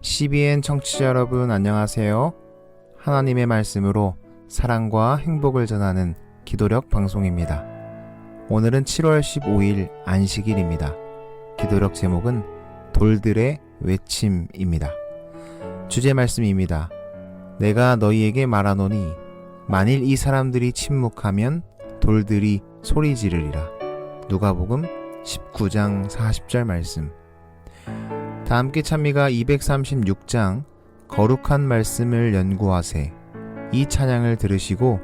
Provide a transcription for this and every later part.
CBN 청취자 여러분 안녕하세요. 하나님의 말씀으로 사랑과 행복을 전하는 기도력 방송입니다. 오늘은 7월 15일 안식일입니다. 기도력 제목은 돌들의 외침입니다. 주제 말씀입니다. 내가 너희에게 말하노니 만일 이 사람들이 침묵하면 돌들이 소리 지르리라. 누가복음 19장 40절 말씀. 다함께 찬미가 236장 거룩한 말씀을 연구하세. 이 찬양을 들으시고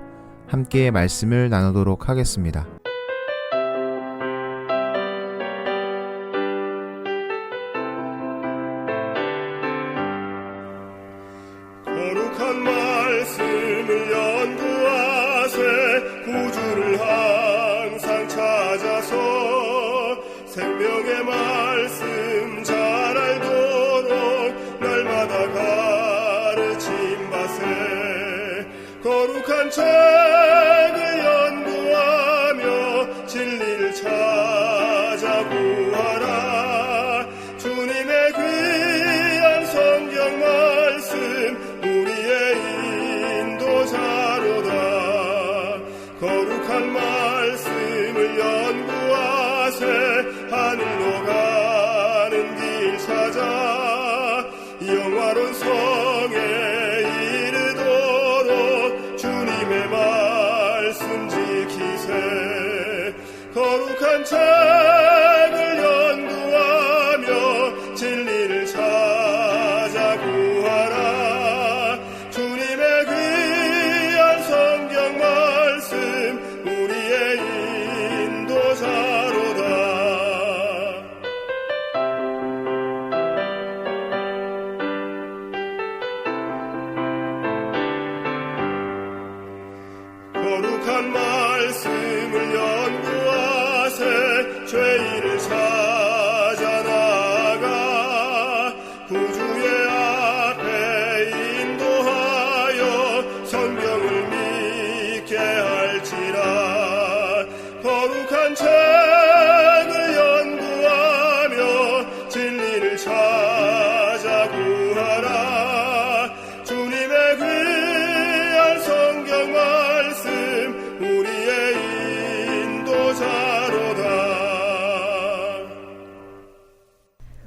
함께 말씀을 나누도록 하겠습니다. 거룩한 말씀을 연구하세. 구주를 항상 찾아서 생명의 말씀 잘 알도록 날마다 가르침받세. 거룩한 책을 연구하며 진리를 찾아 구하라. 주님의 귀한 성경 말씀 우리의 인도자로다. 거룩한 말씀을 연구하세. 하늘로 가는 길 찾아 영화로운 성에 이르도록 주님의 말씀 지키세. 거룩한 책을 연구하며 진리를 찾아 구하라. 주님의 귀한 성경 말씀 우리의 인도자로다. 거룩한 말씀을 연구하세. 죄인을 찾아 나가 구주의 앞에 인도하여 성경을 믿게 할지라. 거룩한 책을 연구하며 진리를 찾아 구하라. 주님의 귀한 성경 말씀 우리의 인도자로다.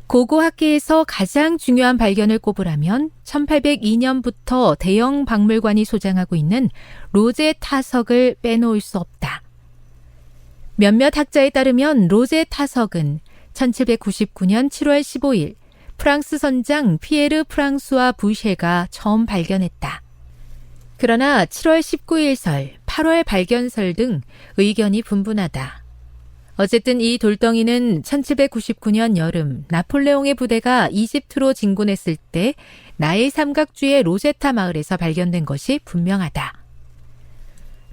고고학계에서 가장 중요한 발견을 꼽으라면 1802년부터 대형 박물관이 소장하고 있는 로제 타석을 빼놓을 수 없다. 몇몇 학자에 따르면 로제 타석은 1799년 7월 15일 프랑스 선장 피에르 프랑수와 부쉐가 처음 발견했다. 그러나 7월 19일설, 8월 발견설 등 의견이 분분하다. 어쨌든 이 돌덩이는 1799년 여름 나폴레옹의 부대가 이집트로 진군했을 때 나일 삼각주의 로제타 마을에서 발견된 것이 분명하다.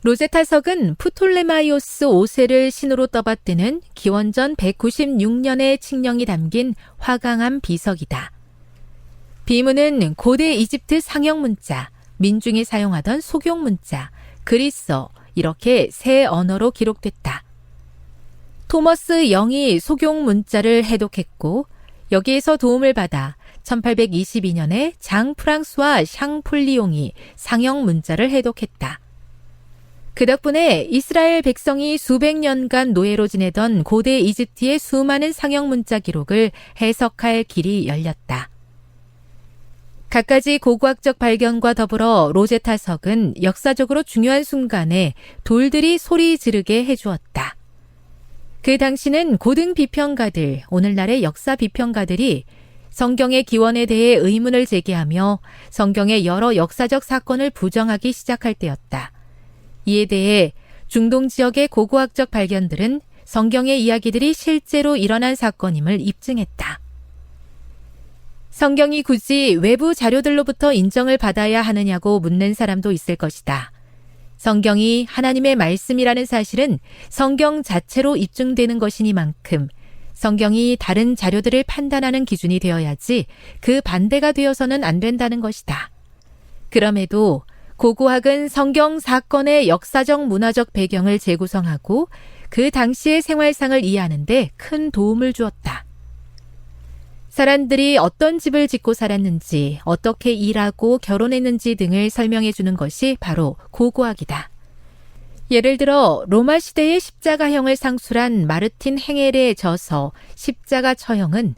로제타석은 프톨레마이오스 5세를 신으로 떠받드는 기원전 196년의 칙령이 담긴 화강암 비석이다. 비문은 고대 이집트 상형 문자, 민중이 사용하던 소경 문자, 그리스어 이렇게 세 언어로 기록됐다. 토머스 영이 소경 문자를 해독했고 여기에서 도움을 받아 1822년에 장 프랑스와 샹폴리옹이 상형 문자를 해독했다. 그 덕분에 이스라엘 백성이 수백 년간 노예로 지내던 고대 이집트의 수많은 상형 문자 기록을 해석할 길이 열렸다. 갖가지 고고학적 발견과 더불어 로제타석은 역사적으로 중요한 순간에 돌들이 소리 지르게 해주었다. 그 당시는 고등 비평가들, 오늘날의 역사 비평가들이 성경의 기원에 대해 의문을 제기하며 성경의 여러 역사적 사건을 부정하기 시작할 때였다. 이에 대해 중동 지역의 고고학적 발견들은 성경의 이야기들이 실제로 일어난 사건임을 입증했다. 성경이 굳이 외부 자료들로부터 인정을 받아야 하느냐고 묻는 사람도 있을 것이다. 성경이 하나님의 말씀이라는 사실은 성경 자체로 입증되는 것이니만큼 성경이 다른 자료들을 판단하는 기준이 되어야지 그 반대가 되어서는 안 된다는 것이다. 그럼에도 고고학은 성경 사건의 역사적 문화적 배경을 재구성하고 그 당시의 생활상을 이해하는 데 큰 도움을 주었다. 사람들이 어떤 집을 짓고 살았는지, 어떻게 일하고 결혼했는지 등을 설명해 주는 것이 바로 고고학이다. 예를 들어 로마 시대의 십자가형을 상술한 마르틴 행헬의 저서 십자가 처형은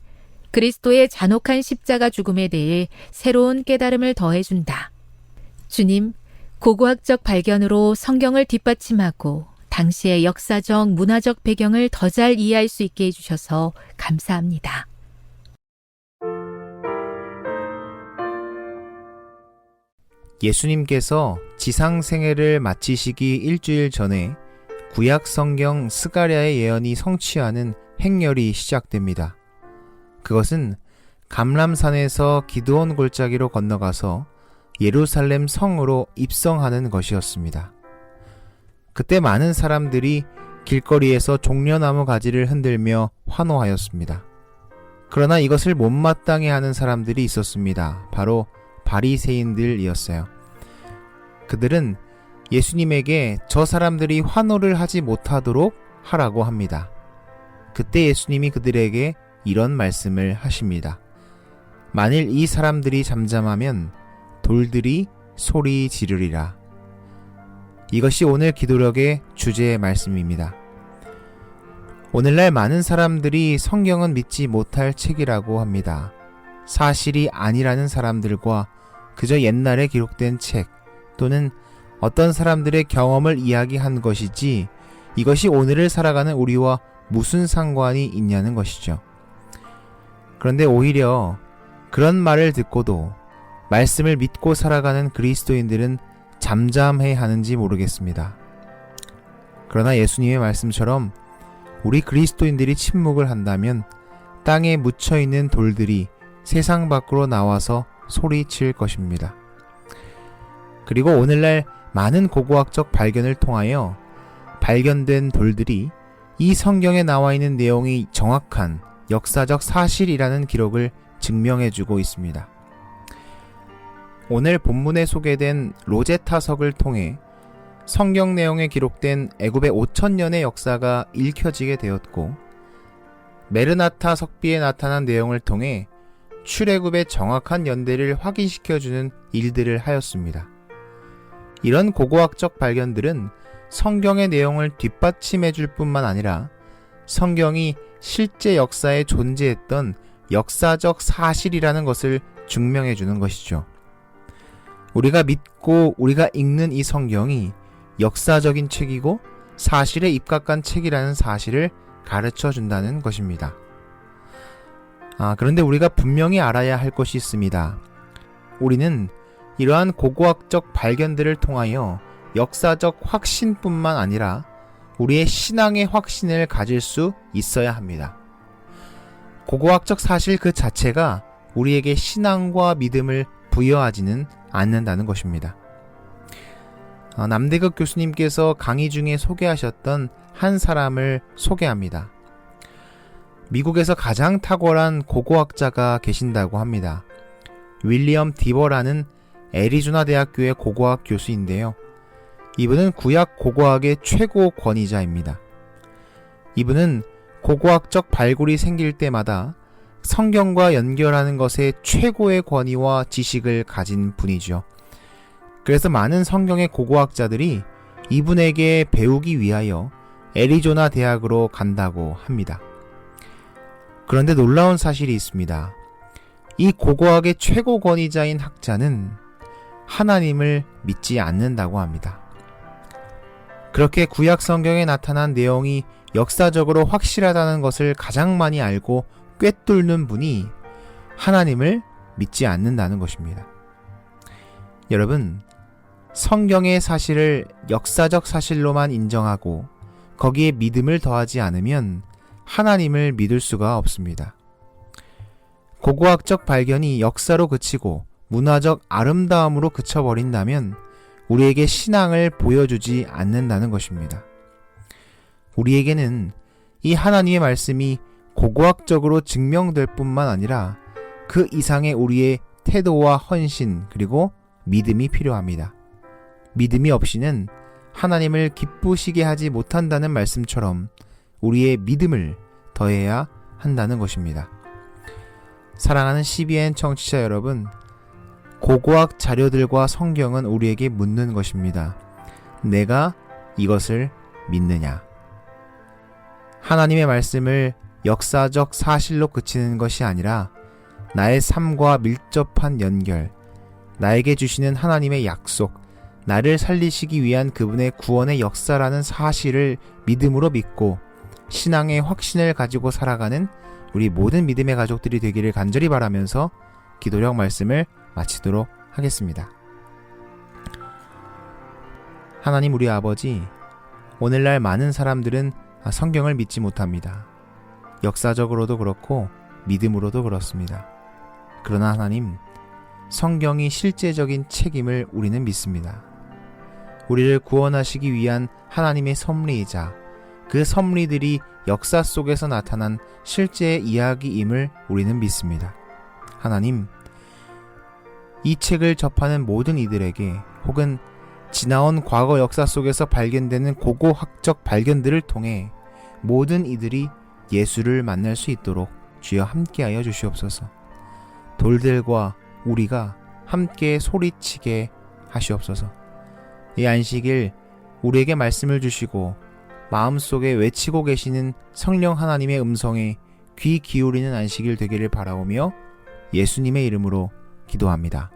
그리스도의 잔혹한 십자가 죽음에 대해 새로운 깨달음을 더해준다. 주님, 고고학적 발견으로 성경을 뒷받침하고 당시의 역사적, 문화적 배경을 더 잘 이해할 수 있게 해주셔서 감사합니다. 예수님께서 지상 생애를 마치시기 일주일 전에 구약 성경 스가랴의 예언이 성취하는 행렬이 시작됩니다. 그것은 감람산에서 기드온 골짜기로 건너가서 예루살렘 성으로 입성하는 것이었습니다. 그때 많은 사람들이 길거리에서 종려나무 가지를 흔들며 환호하였습니다. 그러나 이것을 못마땅해 하는 사람들이 있었습니다. 바로 바리새인들이었어요. 그들은 예수님에게 저 사람들이 환호를 하지 못하도록 하라고 합니다. 그때 예수님이 그들에게 이런 말씀을 하십니다. 만일 이 사람들이 잠잠하면 돌들이 소리 지르리라. 이것이 오늘 기도력의 주제의 말씀입니다. 오늘날 많은 사람들이 성경은 믿지 못할 책이라고 합니다. 사실이 아니라는 사람들과 그저 옛날에 기록된 책 또는 어떤 사람들의 경험을 이야기한 것이지 이것이 오늘을 살아가는 우리와 무슨 상관이 있냐는 것이죠. 그런데 오히려 그런 말을 듣고도 말씀을 믿고 살아가는 그리스도인들은 잠잠해 하는지 모르겠습니다. 그러나 예수님의 말씀처럼 우리 그리스도인들이 침묵을 한다면 땅에 묻혀있는 돌들이 세상 밖으로 나와서 소리칠 것입니다. 그리고 오늘날 많은 고고학적 발견을 통하여 발견된 돌들이 이 성경에 나와 있는 내용이 정확한 역사적 사실이라는 기록을 증명해주고 있습니다. 오늘 본문에 소개된 로제타석을 통해 성경 내용에 기록된 애굽의 5000년의 역사가 읽혀지게 되었고, 메르나타 석비에 나타난 내용을 통해 출애굽의 정확한 연대를 확인시켜주는 일들을 하였습니다. 이런 고고학적 발견들은 성경의 내용을 뒷받침해 줄 뿐만 아니라 성경이 실제 역사에 존재했던 역사적 사실이라는 것을 증명해 주는 것이죠. 우리가 믿고 우리가 읽는 이 성경이 역사적인 책이고 사실에 입각한 책이라는 사실을 가르쳐 준다는 것입니다. 그런데 우리가 분명히 알아야 할 것이 있습니다. 우리는 이러한 고고학적 발견들을 통하여 역사적 확신뿐만 아니라 우리의 신앙의 확신을 가질 수 있어야 합니다. 고고학적 사실 그 자체가 우리에게 신앙과 믿음을 부여하지는 않는다는 것입니다. 남대극 교수님께서 강의 중에 소개하셨던 한 사람을 소개합니다. 미국에서 가장 탁월한 고고학자가 계신다고 합니다. 윌리엄 디버라는 애리조나 대학교의 고고학 교수인데요. 이분은 구약 고고학의 최고 권위자입니다. 이분은 고고학적 발굴이 생길 때마다 성경과 연결하는 것에 최고의 권위와 지식을 가진 분이죠. 그래서 많은 성경의 고고학자들이 이분에게 배우기 위하여 애리조나 대학으로 간다고 합니다. 그런데 놀라운 사실이 있습니다. 이 고고학의 최고 권위자인 학자는 하나님을 믿지 않는다고 합니다. 그렇게 구약 성경에 나타난 내용이 역사적으로 확실하다는 것을 가장 많이 알고 꿰뚫는 분이 하나님을 믿지 않는다는 것입니다. 여러분, 성경의 사실을 역사적 사실로만 인정하고 거기에 믿음을 더하지 않으면 하나님을 믿을 수가 없습니다. 고고학적 발견이 역사로 그치고 문화적 아름다움으로 그쳐버린다면 우리에게 신앙을 보여주지 않는다는 것입니다. 우리에게는 이 하나님의 말씀이 고고학적으로 증명될 뿐만 아니라 그 이상의 우리의 태도와 헌신 그리고 믿음이 필요합니다. 믿음이 없이는 하나님을 기쁘시게 하지 못한다는 말씀처럼 우리의 믿음을 더해야 한다는 것입니다. 사랑하는 CBN 청취자 여러분, 고고학 자료들과 성경은 우리에게 묻는 것입니다. 내가 이것을 믿느냐? 하나님의 말씀을 역사적 사실로 그치는 것이 아니라 나의 삶과 밀접한 연결, 나에게 주시는 하나님의 약속, 나를 살리시기 위한 그분의 구원의 역사라는 사실을 믿음으로 믿고 신앙의 확신을 가지고 살아가는 우리 모든 믿음의 가족들이 되기를 간절히 바라면서 기도력 말씀을 마치도록 하겠습니다. 하나님 우리 아버지, 오늘날 많은 사람들은 성경을 믿지 못합니다. 역사적으로도 그렇고 믿음으로도 그렇습니다. 그러나 하나님, 성경이 실제적인 책임을 우리는 믿습니다. 우리를 구원하시기 위한 하나님의 섭리이자 그 섭리들이 역사 속에서 나타난 실제의 이야기임을 우리는 믿습니다. 하나님, 이 책을 접하는 모든 이들에게 혹은 지나온 과거 역사 속에서 발견되는 고고학적 발견들을 통해 모든 이들이 예수를 만날 수 있도록 주여 함께하여 주시옵소서. 돌들과 우리가 함께 소리치게 하시옵소서. 이 안식일 우리에게 말씀을 주시고 마음속에 외치고 계시는 성령 하나님의 음성에 귀 기울이는 안식일 되기를 바라오며 예수님의 이름으로 기도합니다.